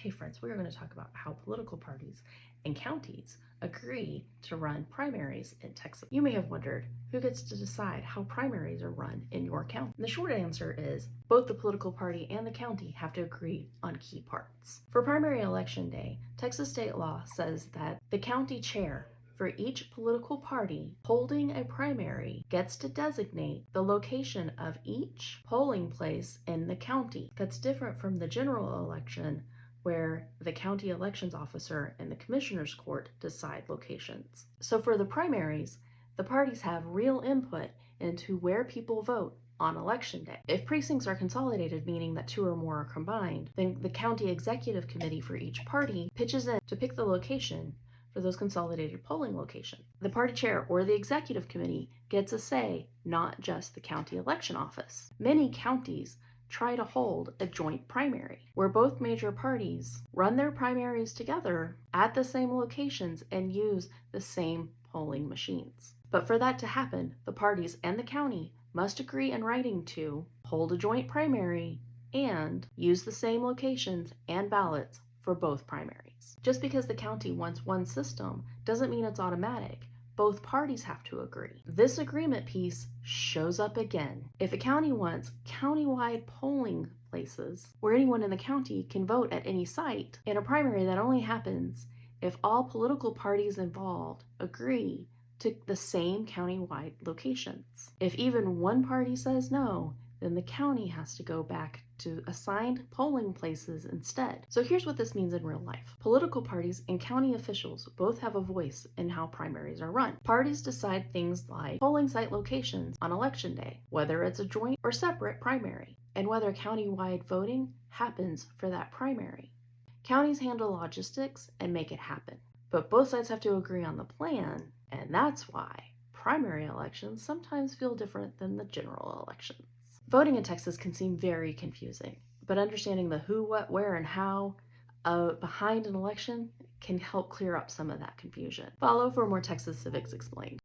Hey friends, we are going to talk about how political parties and counties agree to run primaries in Texas. You may have wondered, who gets to decide how primaries are run in your county? And the short answer is both the political party and the county have to agree on key parts. For primary election day, Texas state law says that the county chair for each political party holding a primary gets to designate the location of each polling place in the county. That's different from the general election, where the county elections officer and the commissioner's court decide locations. So for the primaries, the parties have real input into where people vote on election day. If precincts are consolidated, meaning that two or more are combined, then the county executive committee for each party pitches in to pick the location for those consolidated polling locations. The party chair or the executive committee gets a say, not just the county election office. Many counties try to hold a joint primary where both major parties run their primaries together at the same locations and use the same polling machines. But for that to happen, the parties and the county must agree in writing to hold a joint primary and use the same locations and ballots for both primaries. Just because the county wants one system doesn't mean it's automatic. Both parties have to agree. This agreement piece shows up again. If a county wants countywide polling places where anyone in the county can vote at any site, in a primary that only happens if all political parties involved agree to the same countywide locations. If even one party says no, then the county has to go back to assigned polling places instead. So here's what this means in real life. Political parties and county officials both have a voice in how primaries are run. Parties decide things like polling site locations on election day, whether it's a joint or separate primary, and whether countywide voting happens for that primary. Counties handle logistics and make it happen, but both sides have to agree on the plan, and that's why primary elections sometimes feel different than the general elections. Voting in Texas can seem very confusing, but understanding the who, what, where, and how behind an election can help clear up some of that confusion. Follow for more Texas Civics Explained.